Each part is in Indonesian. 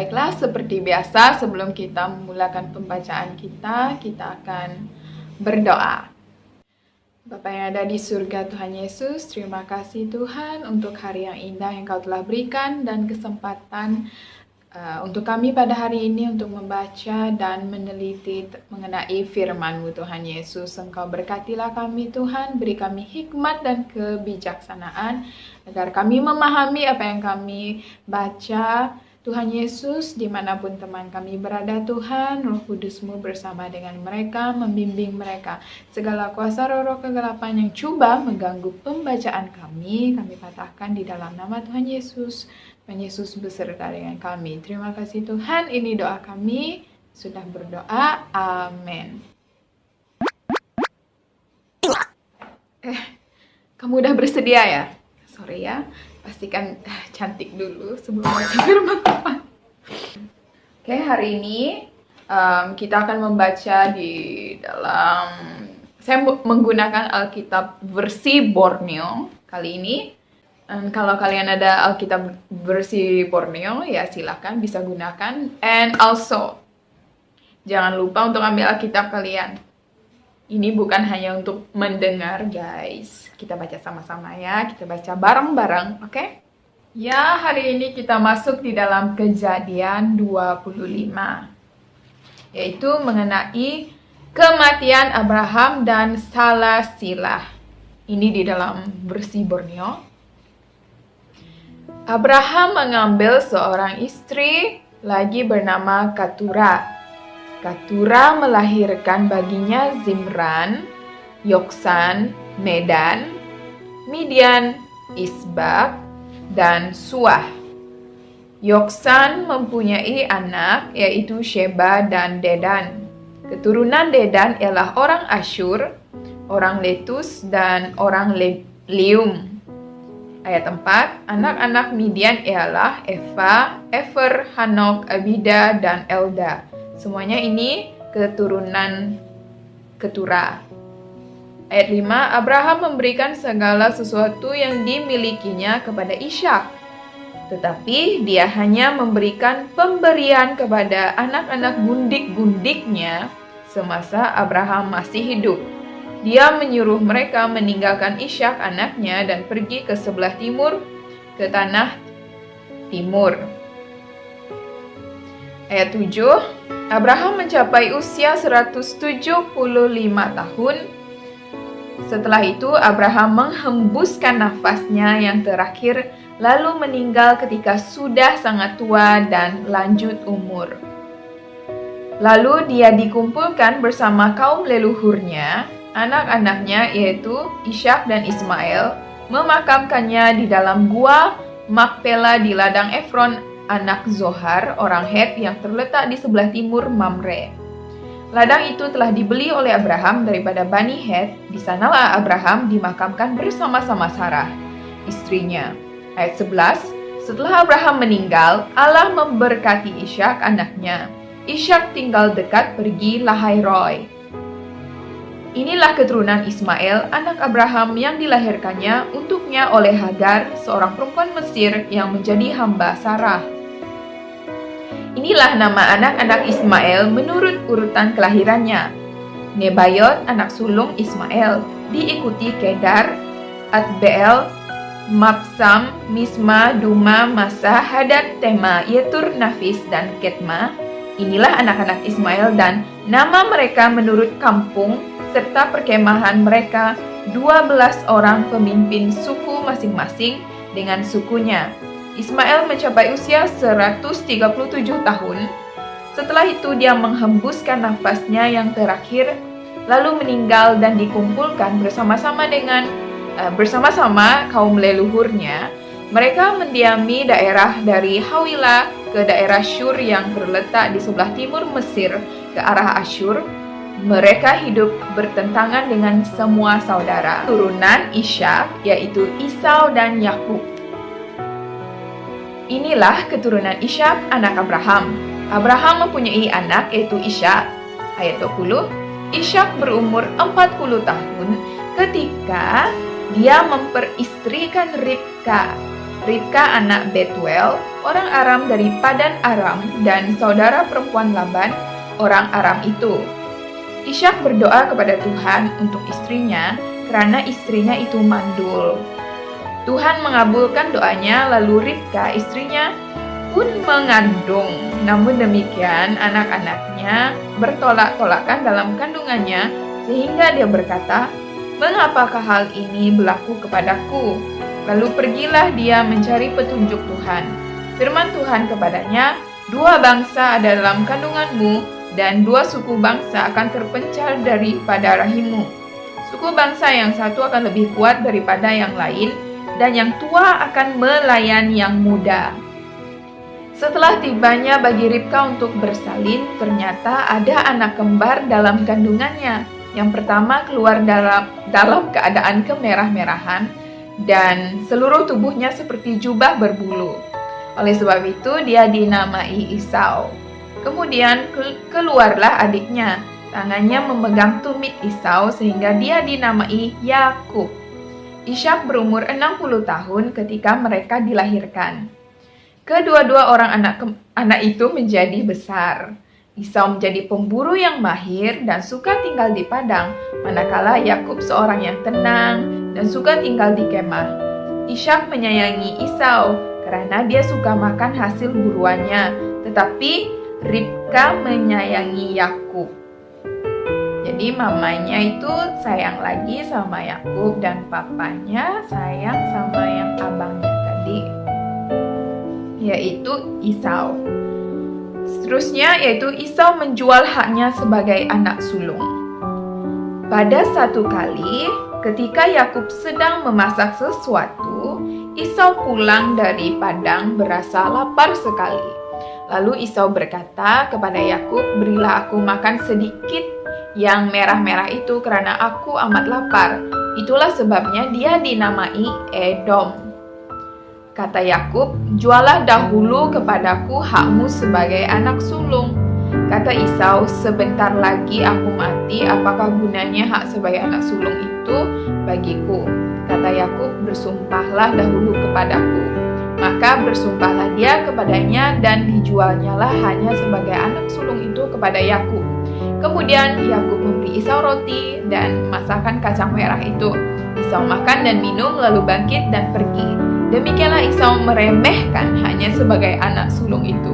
Baiklah, seperti biasa sebelum kita memulakan pembacaan kita akan berdoa. Bapa yang ada di surga, Tuhan Yesus, terima kasih Tuhan untuk hari yang indah yang Kau telah berikan dan kesempatan untuk kami pada hari ini untuk membaca dan meneliti mengenai firman-Mu Tuhan Yesus. Engkau berkatilah kami Tuhan, beri kami hikmat dan kebijaksanaan agar kami memahami apa yang kami baca. Tuhan Yesus, dimanapun teman kami berada Tuhan, Roh Kudus-Mu bersama dengan mereka, membimbing mereka. Segala kuasa roh-roh kegelapan yang coba mengganggu pembacaan kami patahkan di dalam nama Tuhan Yesus. Tuhan Yesus beserta dengan kami. Terima kasih Tuhan, ini doa kami. Sudah berdoa, amin. Kamu udah bersedia ya? Sorry ya, pastikan cantik dulu sebelum baca firman Tuhan. Oke, hari ini kita akan membaca di dalam, saya menggunakan Alkitab versi Borneo kali ini. Kalau kalian ada Alkitab versi Borneo, ya silakan bisa gunakan. And also, jangan lupa untuk ambil Alkitab kalian. Ini bukan hanya untuk mendengar, guys. Kita baca sama-sama ya, kita baca bareng-bareng, oke? Ya, hari ini kita masuk di dalam Kejadian 25. Yaitu mengenai kematian Abraham dan Salah Silah. Ini di dalam versi Borneo. Abraham mengambil seorang istri lagi bernama Keturah. Keturah melahirkan baginya Zimran, Yoksan, Medan, Midian, Isbak, dan Suah. Yoksan mempunyai anak yaitu Sheba dan Dedan. Keturunan Dedan ialah orang Asyur, orang Letus, dan orang Lium. Ayat 4, anak-anak Midian ialah Eva, Efer, Hanok, Abida, dan Elda. Semuanya ini keturunan Keturah. Ayat 5, Abraham memberikan segala sesuatu yang dimilikinya kepada Ishak. Tetapi dia hanya memberikan pemberian kepada anak-anak gundik-gundiknya semasa Abraham masih hidup. Dia menyuruh mereka meninggalkan Ishak anaknya dan pergi ke sebelah timur, ke tanah timur. Ayat 7, Abraham mencapai usia 175 tahun. Setelah itu Abraham menghembuskan nafasnya yang terakhir, lalu meninggal ketika sudah sangat tua dan lanjut umur. Lalu dia dikumpulkan bersama kaum leluhurnya, anak-anaknya yaitu Ishak dan Ismail, memakamkannya di dalam gua Makpela di ladang Efron, anak Zohar, orang Het yang terletak di sebelah timur Mamre. Ladang itu telah dibeli oleh Abraham daripada Bani Het. Di sanalah Abraham dimakamkan bersama-sama Sarah, istrinya. Ayat 11, setelah Abraham meninggal, Allah memberkati Ishak anaknya. Ishak tinggal dekat pergi Lahairoi. Inilah keturunan Ismail, anak Abraham yang dilahirkannya untuknya oleh Hagar, seorang perempuan Mesir yang menjadi hamba Sarah. Inilah nama anak-anak Ismail menurut urutan kelahirannya. Nebayot, anak sulung Ismail, diikuti Kedar, Adbeel, Mapsam, Misma, Duma, Masa, Hadad, Tema, Yetur, Nafis, dan Ketma. Inilah anak-anak Ismail dan nama mereka menurut kampung serta perkemahan mereka, 12 orang pemimpin suku masing-masing dengan sukunya. Ismail mencapai usia 137 tahun. Setelah itu dia menghembuskan nafasnya yang terakhir, lalu meninggal dan dikumpulkan bersama-sama kaum leluhurnya. Mereka mendiami daerah dari Hawilah ke daerah Syur yang terletak di sebelah timur Mesir ke arah Asyur. Mereka hidup bertentangan dengan semua saudara turunan Ishak, yaitu Isau dan Yakub. Inilah keturunan Ishak, anak Abraham. Abraham mempunyai anak yaitu Ishak. Ayat 20, Ishak berumur 40 tahun ketika dia memperistrikan Ribka. Ribka anak Betuel, orang Aram dari Padan Aram, dan saudara perempuan Laban, orang Aram itu. Ishak berdoa kepada Tuhan untuk istrinya, karena istrinya itu mandul. Tuhan mengabulkan doanya, lalu Ribka istrinya pun mengandung. Namun demikian, anak-anaknya bertolak-tolakan dalam kandungannya, sehingga dia berkata, "Mengapakah hal ini berlaku kepadaku?" Lalu pergilah dia mencari petunjuk Tuhan. Firman Tuhan kepadanya, "Dua bangsa ada dalam kandunganmu, dan dua suku bangsa akan terpencar daripada rahimmu. Suku bangsa yang satu akan lebih kuat daripada yang lain, dan yang tua akan melayan yang muda." Setelah tibanya bagi Ribka untuk bersalin, ternyata ada anak kembar dalam kandungannya. Yang pertama keluar dalam keadaan kemerah-merahan, dan seluruh tubuhnya seperti jubah berbulu. Oleh sebab itu dia dinamai Esau. Kemudian keluarlah adiknya, tangannya memegang tumit Esau sehingga dia dinamai Yakub. Ishak berumur 60 tahun ketika mereka dilahirkan. Kedua-dua orang anak itu menjadi besar. Esau menjadi pemburu yang mahir dan suka tinggal di padang, manakala Yakub seorang yang tenang dan suka tinggal di kemah. Ishak menyayangi Esau karena dia suka makan hasil buruannya, tetapi Ribka menyayangi Yakub. Jadi mamanya itu sayang lagi sama Yakub dan papanya sayang sama yang abangnya tadi, yaitu Esau. Seterusnya yaitu Esau menjual haknya sebagai anak sulung. Pada satu kali, ketika Yakub sedang memasak sesuatu, Esau pulang dari padang berasa lapar sekali. Lalu Esau berkata kepada Yakub, "Berilah aku makan sedikit yang merah-merah itu karena aku amat lapar." Itulah sebabnya dia dinamai Edom. Kata Yakub, "Jualah dahulu kepadaku hakmu sebagai anak sulung." Kata Esau, "Sebentar lagi aku mati, apakah gunanya hak sebagai anak sulung itu bagiku?" Kata Yakub, "Bersumpahlah dahulu kepadaku." Maka bersumpahlah dia kepadanya dan dijualnyalah hanya sebagai anak sulung itu kepada Yakub. Kemudian Yakub memberi Esau roti dan masakan kacang merah itu. Esau makan dan minum lalu bangkit dan pergi. Demikianlah Esau meremehkan hanya sebagai anak sulung itu.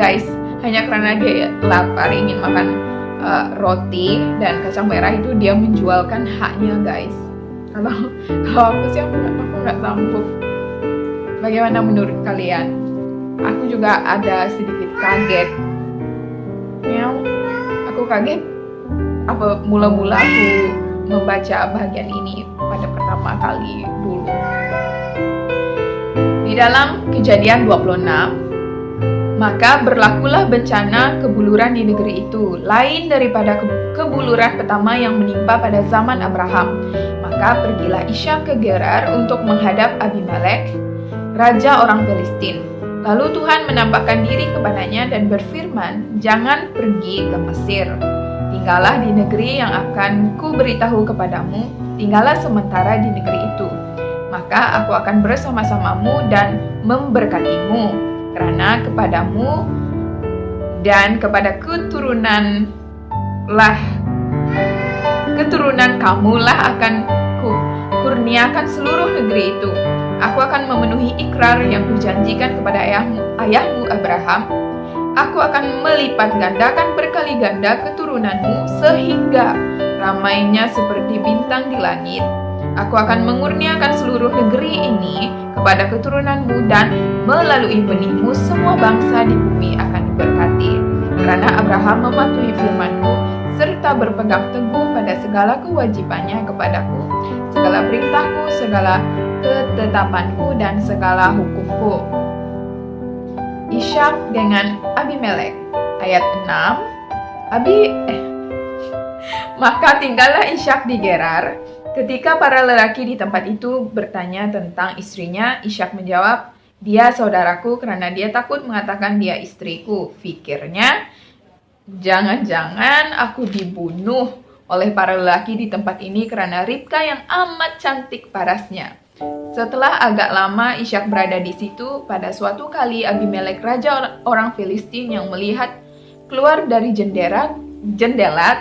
Guys, hanya karena dia lapar ingin makan roti dan kacang merah itu, dia menjualkan haknya, guys. Kalau aku sih aku nggak sanggup. Bagaimana menurut kalian? Aku juga ada sedikit kaget. Aku kaget apa mula-mula aku membaca bagian ini pada pertama kali dulu. Di dalam Kejadian 26, maka berlakulah bencana kebuluran di negeri itu, lain daripada kebuluran pertama yang menimpa pada zaman Abraham. Maka pergilah Ishak ke Gerar untuk menghadap Abimelek, raja orang Filistin. Lalu Tuhan menampakkan diri kepadanya dan berfirman, "Jangan pergi ke Mesir. Tinggallah di negeri yang akan kuberitahu kepadamu, tinggallah sementara di negeri itu. Maka aku akan bersama-samamu dan memberkatimu, karena kepadamu dan kepada keturunan kamulah akan kurniakan seluruh negeri itu. Aku akan memenuhi ikrar yang kujanjikan kepada ayahmu Abraham. Aku akan melipat gandakan berkali ganda keturunanmu sehingga ramainya seperti bintang di langit. Aku akan mengurniakan seluruh negeri ini kepada keturunanmu, dan melalui benihmu semua bangsa di bumi akan diberkati. Karena Abraham mematuhi firman-Ku serta berpegang teguh pada segala kewajibannya kepadaku, segala perintahku, segala ketetapanku, dan segala hukumku." Ishak dengan Abimelek. Ayat 6. Maka tinggallah Ishak di Gerar. Ketika para lelaki di tempat itu bertanya tentang istrinya, Ishak menjawab, "Dia saudaraku karena dia takut mengatakan dia istriku." Pikirnya, jangan-jangan aku dibunuh oleh para lelaki di tempat ini karena Ribka yang amat cantik parasnya. Setelah agak lama Ishak berada di situ, pada suatu kali Abimelek, raja orang Filistin, yang melihat keluar dari jendela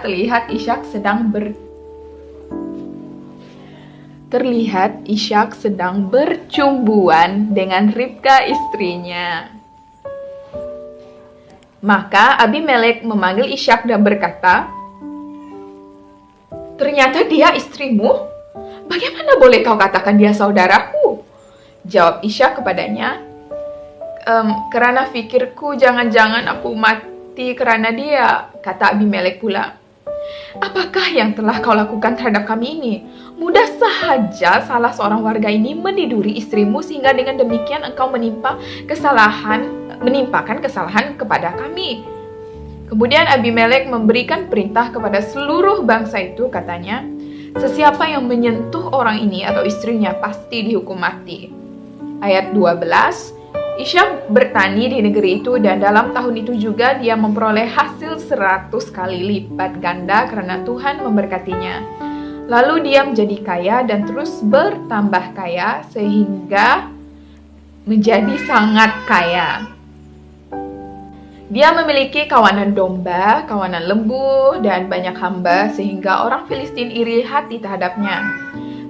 terlihat Ishak sedang bercumbuan dengan Ribka istrinya. Maka Abimelek memanggil Ishak dan berkata, "Ternyata dia istrimu? Bagaimana boleh kau katakan dia saudaraku?" Jawab Ishak kepadanya, "Karena fikirku jangan-jangan aku mati karena dia." Kata Abimelek pula, "Apakah yang telah kau lakukan terhadap kami ini? Mudah sahaja salah seorang warga ini meniduri istrimu sehingga dengan demikian engkau menimpakan kesalahan kepada kami." Kemudian Abimelek memberikan perintah kepada seluruh bangsa itu, katanya, "Sesiapa yang menyentuh orang ini atau istrinya pasti dihukum mati." Ayat 12, Ishak bertani di negeri itu dan dalam tahun itu juga dia memperoleh hasil 100 kali lipat ganda karena Tuhan memberkatinya. Lalu dia menjadi kaya dan terus bertambah kaya sehingga menjadi sangat kaya. Dia memiliki kawanan domba, kawanan lembu, dan banyak hamba sehingga orang Filistin iri hati terhadapnya.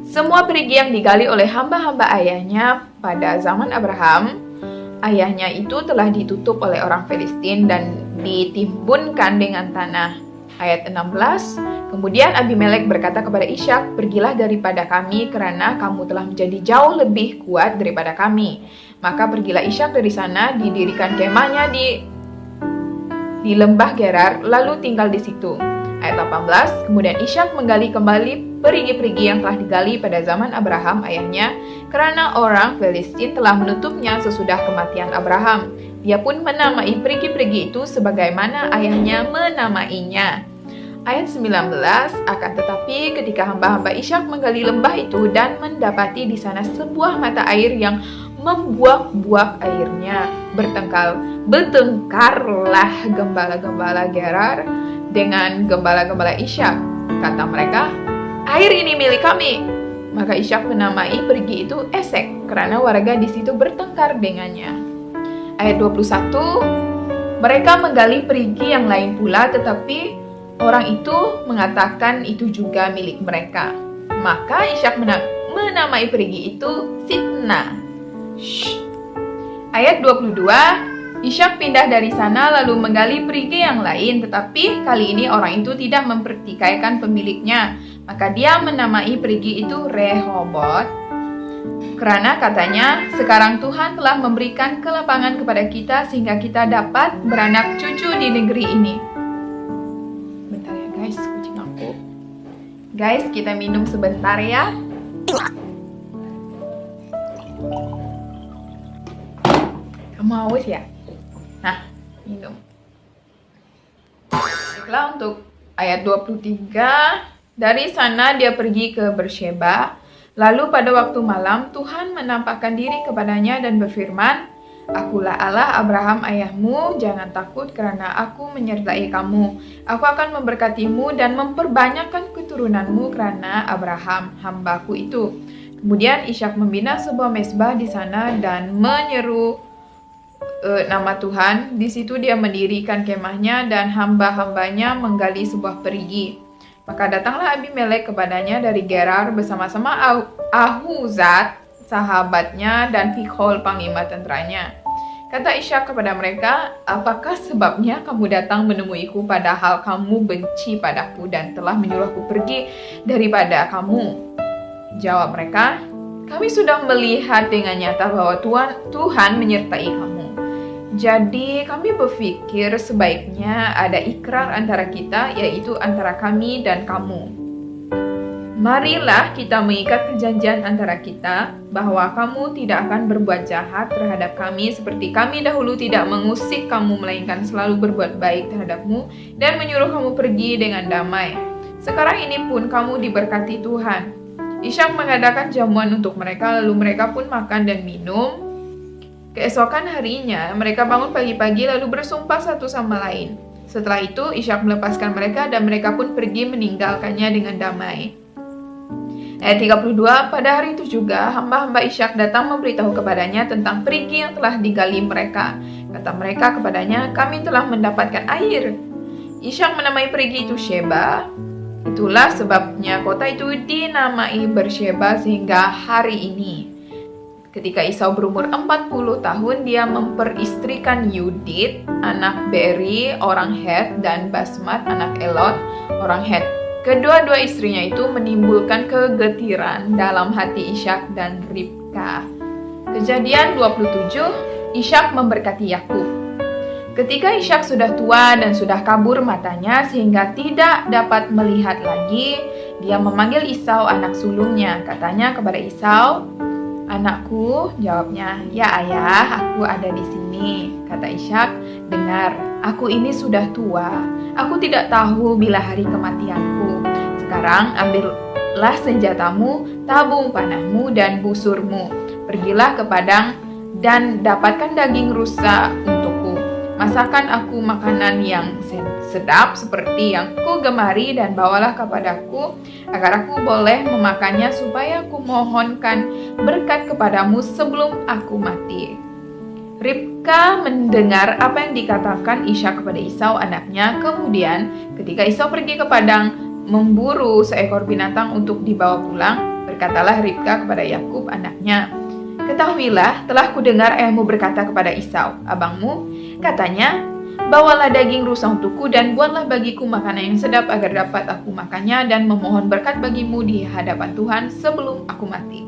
Semua perigi yang digali oleh hamba-hamba ayahnya pada zaman Abraham, ayahnya itu telah ditutup oleh orang Filistin dan ditimbunkan dengan tanah. Ayat 16, kemudian Abimelek berkata kepada Ishak, "Pergilah daripada kami karena kamu telah menjadi jauh lebih kuat daripada kami." Maka pergilah Ishak dari sana, didirikan kemahnya di lembah Gerar, lalu tinggal di situ. Ayat 18, kemudian Ishak menggali kembali perigi-perigi yang telah digali pada zaman Abraham ayahnya, karena orang Filistin telah menutupnya sesudah kematian Abraham. Dia pun menamai perigi-perigi itu sebagaimana ayahnya menamainya. Ayat 19, akan tetapi ketika hamba-hamba Ishak menggali lembah itu dan mendapati di sana sebuah mata air yang membuak-buak airnya, bertengkarlah gembala-gembala Gerar dengan gembala-gembala Ishak. Kata mereka, "Air ini milik kami." Maka Ishak menamai perigi itu Esek karena warga di situ bertengkar dengannya. Ayat 21, mereka menggali perigi yang lain pula, tetapi orang itu mengatakan itu juga milik mereka. Maka Ishak menamai perigi itu Sitna. Ayat 22, Ishak pindah dari sana lalu menggali perigi yang lain, tetapi kali ini orang itu tidak mempertikaikan pemiliknya. Maka dia menamai perigi itu Rehobot, karena katanya, "Sekarang Tuhan telah memberikan kelapangan kepada kita sehingga kita dapat beranak cucu di negeri ini." Bentar ya guys, kucing aku. Guys, kita minum sebentar ya. Kamu haus ya? Nah, minum. Baiklah, untuk ayat 23, dari sana dia pergi ke Bersheba. Lalu pada waktu malam Tuhan menampakkan diri kepadanya dan berfirman, "Akulah Allah Abraham ayahmu, jangan takut karena aku menyertai kamu. Aku akan memberkatimu dan memperbanyakkan keturunanmu karena Abraham hambaku itu." Kemudian Ishak membina sebuah mezbah di sana dan menyeru nama Tuhan. Di situ dia mendirikan kemahnya dan hamba-hambanya menggali sebuah perigi. Maka datanglah Abimelek kepadanya dari Gerar bersama-sama Ahuzat sahabatnya dan Fikhol panglima tenteranya. Kata Ishak kepada mereka, "Apakah sebabnya kamu datang menemuiku padahal kamu benci padaku dan telah menyuruhku pergi daripada kamu?" Jawab mereka, "Kami sudah melihat dengan nyata bahwa Tuhan menyertai kamu. Jadi kami berpikir sebaiknya ada ikrar antara kita, yaitu antara kami dan kamu. Marilah kita mengikat perjanjian antara kita bahwa kamu tidak akan berbuat jahat terhadap kami seperti kami dahulu tidak mengusik kamu, melainkan selalu berbuat baik terhadapmu dan menyuruh kamu pergi dengan damai. Sekarang ini pun kamu diberkati Tuhan." Ishak mengadakan jamuan untuk mereka, lalu mereka pun makan dan minum. Keesokan harinya, mereka bangun pagi-pagi lalu bersumpah satu sama lain. Setelah itu, Ishak melepaskan mereka dan mereka pun pergi meninggalkannya dengan damai. Ayat 32, pada hari itu juga hamba-hamba Ishak datang memberitahu kepadanya tentang perigi yang telah digali mereka. Kata mereka kepadanya, kami telah mendapatkan air. Ishak menamai perigi itu Sheba. Itulah sebabnya kota itu dinamai Bersheba sehingga hari ini. Ketika Esau berumur 40 tahun, dia memperistrikan Yudit, anak Beri, orang Het, dan Basmat, anak Elon, orang Het. Kedua-dua istrinya itu menimbulkan kegetiran dalam hati Ishak dan Ribka. Kejadian 27, Ishak memberkati Yakub. Ketika Ishak sudah tua dan sudah kabur matanya sehingga tidak dapat melihat lagi, dia memanggil Esau anak sulungnya. Katanya kepada Esau, anakku, jawabnya, ya ayah, aku ada di sini. Kata Ishak, dengar, aku ini sudah tua. Aku tidak tahu bila hari kematianku. Sekarang ambillah senjatamu, tabung panahmu, dan busurmu. Pergilah ke padang dan dapatkan daging rusa untukku. Masakan aku makanan yang sedap seperti yang ku gemari dan bawalah kepadaku agar aku boleh memakannya supaya aku mohonkan berkat kepadamu sebelum aku mati. Ribka mendengar apa yang dikatakan Ishak kepada Esau anaknya. Kemudian ketika Esau pergi ke padang memburu seekor binatang untuk dibawa pulang, berkatalah Ribka kepada Yakub anaknya, ketahuilah telah kudengar ayahmu berkata kepada Esau abangmu, katanya, bawalah daging rusa untukku dan buatlah bagiku makanan yang sedap agar dapat aku makannya dan memohon berkat bagimu di hadapan Tuhan sebelum aku mati.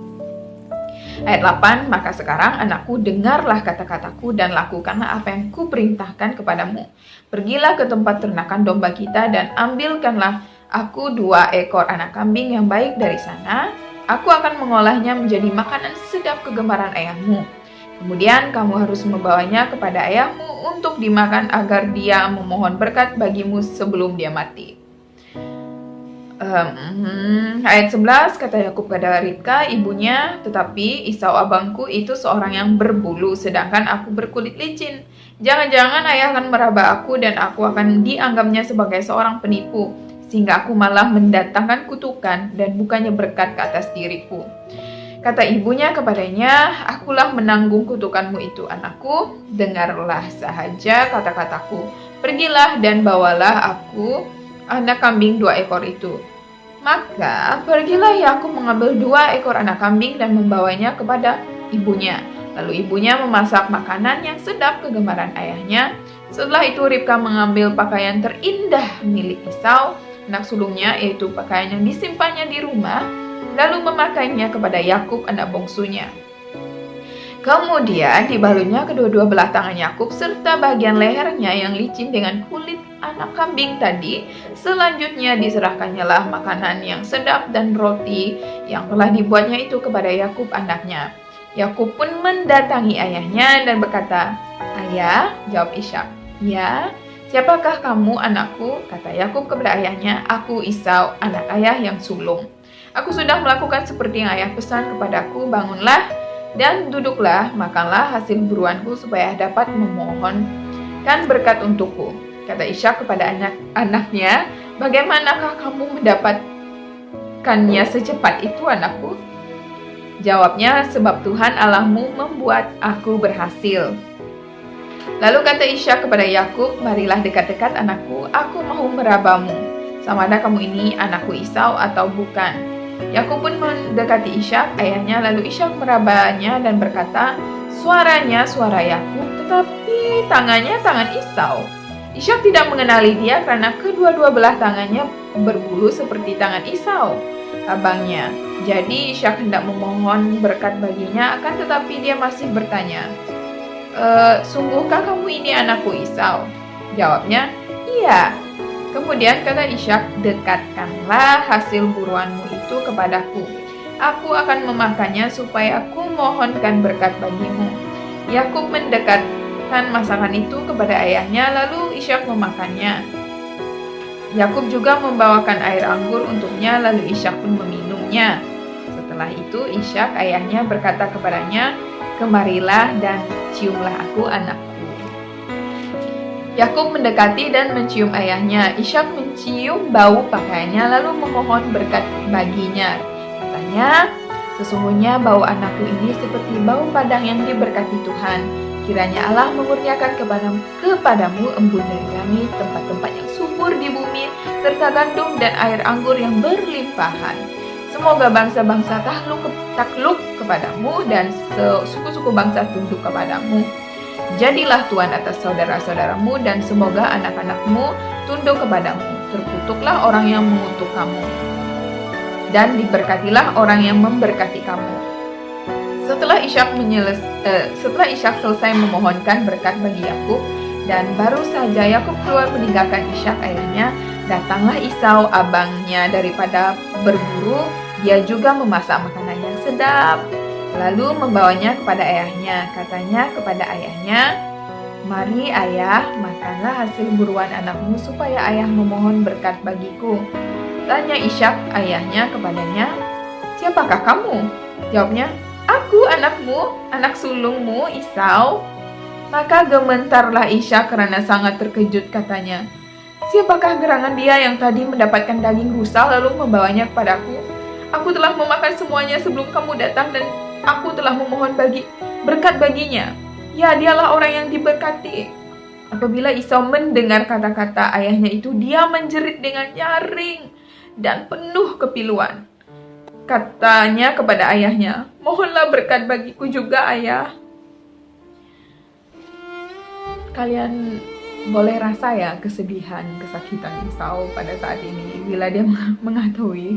Ayat 8, maka sekarang anakku, dengarlah kata-kataku dan lakukanlah apa yang kuperintahkan kepadamu. Pergilah ke tempat ternakan domba kita dan ambilkanlah aku 2 ekor anak kambing yang baik dari sana. Aku akan mengolahnya menjadi makanan sedap kegemaran ayahmu. Kemudian kamu harus membawanya kepada ayahmu untuk dimakan agar dia memohon berkat bagimu sebelum dia mati. Ayat 11, kata Yakub kepada Ribka ibunya, tetapi Esau abangku itu seorang yang berbulu, sedangkan aku berkulit licin. Jangan-jangan ayah akan meraba aku dan aku akan dianggapnya sebagai seorang penipu, sehingga aku malah mendatangkan kutukan dan bukannya berkat ke atas diriku. Kata ibunya kepadanya, akulah menanggung kutukanmu itu anakku, dengarlah sahaja kata-kataku. Pergilah dan bawalah aku anak kambing 2 ekor itu. Maka pergilah Yakub mengambil 2 ekor anak kambing dan membawanya kepada ibunya. Lalu ibunya memasak makanan yang sedap kegemaran ayahnya. Setelah itu Ribka mengambil pakaian terindah milik Esau, anak sulungnya, yaitu pakaian yang disimpannya di rumah, lalu memakainya kepada Yakub anak bungsunya. Kemudian dibalutnya kedua-dua belah tangan Yakub serta bagian lehernya yang licin dengan kulit anak kambing tadi. Selanjutnya diserahkannya lah makanan yang sedap dan roti yang telah dibuatnya itu kepada Yakub anaknya. Yakub pun mendatangi ayahnya dan berkata, ayah, jawab Ishak, ya, siapakah kamu anakku? Kata Yakub kepada ayahnya, aku Esau, anak ayah yang sulung. Aku sudah melakukan seperti yang ayah pesan kepadaku, bangunlah dan duduklah, makanlah hasil buruanku supaya dapat memohonkan berkat untukku. Kata Ishak kepada anaknya, bagaimanakah kamu mendapatkannya secepat itu anakku? Jawabnya, sebab Tuhan Allahmu membuat aku berhasil. Lalu kata Ishak kepada Yakub, marilah dekat-dekat anakku, aku mau merabamu. Sama ada kamu ini anakku Esau atau bukan. Yakub pun mendekati Ishak, ayahnya, lalu Ishak merabanya dan berkata, suaranya suara Yakub, tetapi tangannya tangan Esau. Ishak tidak mengenali dia karena kedua-dua belah tangannya berbulu seperti tangan Esau, abangnya. Jadi Ishak hendak memohon berkat baginya, akan tetapi dia masih bertanya, sungguhkah kamu ini anakku Esau? Jawabnya, iya. Kemudian kata Ishak, dekatkanlah hasil buruanmu itu kepadaku. Aku akan memakannya supaya aku mohonkan berkat bagimu. Yakub mendekatkan masakan itu kepada ayahnya, lalu Ishak memakannya. Yakub juga membawakan air anggur untuknya, lalu Ishak pun meminumnya. Setelah itu Ishak ayahnya berkata kepadanya, kemarilah dan ciumlah aku anakku. Yakub mendekati dan mencium ayahnya. Ishak mencium bau pakaiannya lalu memohon berkat baginya. Kata ayahnya, "Sesungguhnya bau anakku ini seperti bau padang yang diberkati Tuhan. Kiranya Allah mengurniakan kepadamu embun dari langit, tempat-tempat yang subur di bumi, serta gandum dan air anggur yang berlimpahan. Semoga bangsa-bangsa takluk kepadamu dan suku-suku bangsa tunduk kepadamu. Jadilah tuan atas saudara-saudaramu dan semoga anak-anakmu tunduk kepadamu. Terkutuklah orang yang mengutuk kamu dan diberkatilah orang yang memberkati kamu." Setelah Ishak selesai memohonkan berkat bagi Yakub dan baru saja Yakub keluar meninggalkan Ishak ayahnya, datanglah Esau abangnya daripada berburu. Dia juga memasak makanan yang sedap, lalu membawanya kepada ayahnya. Katanya kepada ayahnya, "Mari ayah, makanlah hasil buruan anakmu supaya ayah memohon berkat bagiku." Tanya Ishak ayahnya kepadanya, "Siapakah kamu?" Jawabnya, "Aku anakmu, anak sulungmu Esau." Maka gementarlah Ishak karena sangat terkejut. Katanya, "Siapakah gerangan dia yang tadi mendapatkan daging rusa lalu membawanya kepadaku? Aku telah memakan semuanya sebelum kamu datang dan aku telah memohon berkat baginya. Ya, dialah orang yang diberkati." Apabila Esau mendengar kata-kata ayahnya itu, dia menjerit dengan nyaring dan penuh kepiluan. Katanya kepada ayahnya, "Mohonlah berkat bagiku juga, ayah." Kalian boleh rasa ya kesedihan, kesakitan Esau pada saat ini bila dia mengetahui.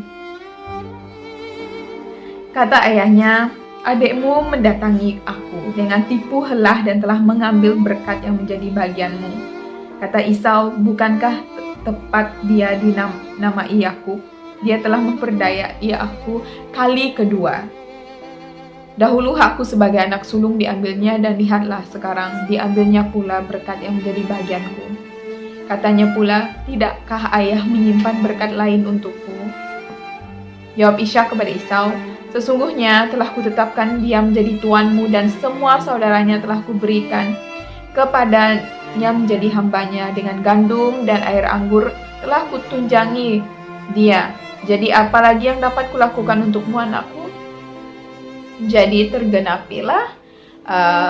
Kata ayahnya, "Adikmu mendatangi aku dengan tipu helah dan telah mengambil berkat yang menjadi bagianmu." Kata Esau, "Bukankah tepat dia dinamai Yakub? Dia telah memperdaya aku kali kedua. Dahulu aku sebagai anak sulung diambilnya dan lihatlah sekarang diambilnya pula berkat yang menjadi bagianku." Katanya pula, "Tidakkah ayah menyimpan berkat lain untukku?" Jawab Ishak kepada Esau, "Sesungguhnya telah kutetapkan dia menjadi tuanmu dan semua saudaranya telah kuberikan kepadanya menjadi hambanya. Dengan gandum dan air anggur telah kutunjangi dia. Jadi apalagi yang dapat kulakukan untukmu, anakku?" Jadi tergenapilah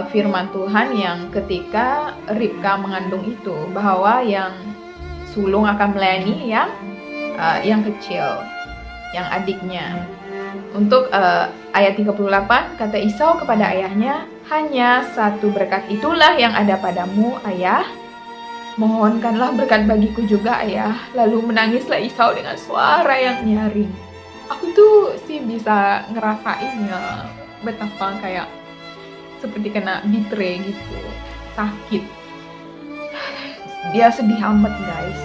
firman Tuhan yang ketika Ribka mengandung itu, bahwa yang sulung akan melayani yang kecil, yang adiknya. Untuk ayat 38, kata Esau kepada ayahnya, "Hanya satu berkat itulah yang ada padamu, ayah. Mohonkanlah berkat bagiku juga, ayah." Lalu menangislah Esau dengan suara yang nyaring. Aku tuh sih bisa ngerasain ya betapa kayak seperti kena betray gitu, sakit. Dia sedih amat, guys.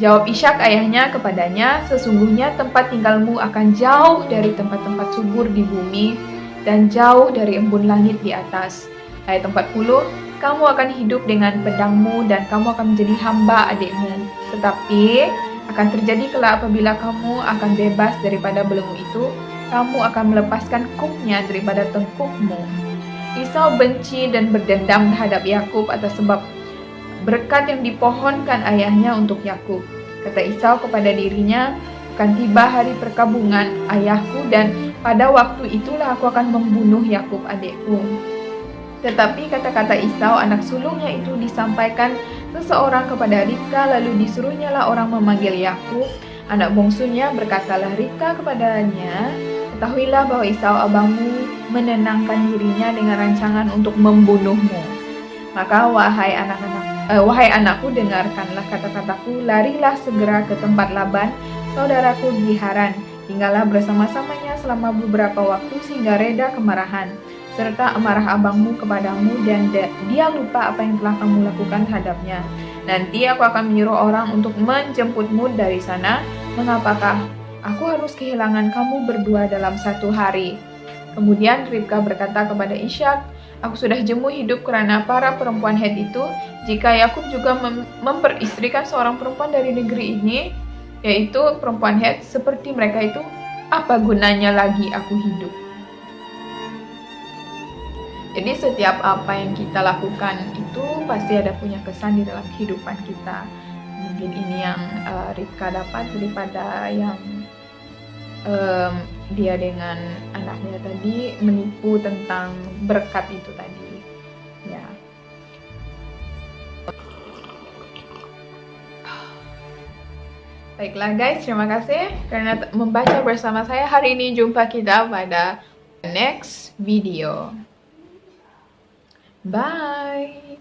Jawab Ishak ayahnya kepadanya, "Sesungguhnya tempat tinggalmu akan jauh dari tempat-tempat subur di bumi dan jauh dari embun langit di atas." Ayat 40, "Kamu akan hidup dengan pedangmu dan kamu akan menjadi hamba adikmu. Tetapi akan terjadi kelak apabila kamu akan bebas daripada belenggu itu, kamu akan melepaskan kuknya daripada tengkukmu." Esau benci dan berdendam terhadap Yakub atas sebab berkat yang dipohonkan ayahnya untuk Yakub. Kata Esau kepada dirinya, "Akan tiba hari perkabungan ayahku dan pada waktu itulah aku akan membunuh Yakub adikku." Tetapi kata-kata Esau anak sulungnya itu disampaikan seseorang kepada Ribka, lalu disuruhnyalah orang memanggil Yakub, anak bungsunya. Berkatalah Ribka kepadanya, "Ketahuilah bahwa Esau abangmu menenangkan dirinya dengan rancangan untuk membunuhmu. Maka wahai anakku, dengarkanlah kata-kataku, larilah segera ke tempat Laban, saudaraku di Haran. Tinggallah bersama-samanya selama beberapa waktu sehingga reda kemarahan serta amarah abangmu kepadamu dan dia lupa apa yang telah kamu lakukan terhadapnya. Nanti aku akan menyuruh orang untuk menjemputmu dari sana. Mengapakah aku harus kehilangan kamu berdua dalam satu hari?" Kemudian Ribka berkata kepada Ishak, "Aku sudah jemu hidup karena para perempuan Het itu. Jika Yakub juga memperistrikan seorang perempuan dari negeri ini, yaitu perempuan Het seperti mereka itu, apa gunanya lagi aku hidup?" Jadi setiap apa yang kita lakukan itu pasti ada punya kesan di dalam kehidupan kita. Mungkin ini yang Ribka dapat daripada yang dia dengan anaknya tadi menipu tentang berkat itu tadi. Ya. Baiklah guys, terima kasih karena membaca bersama saya hari ini. Jumpa kita pada next video. Bye.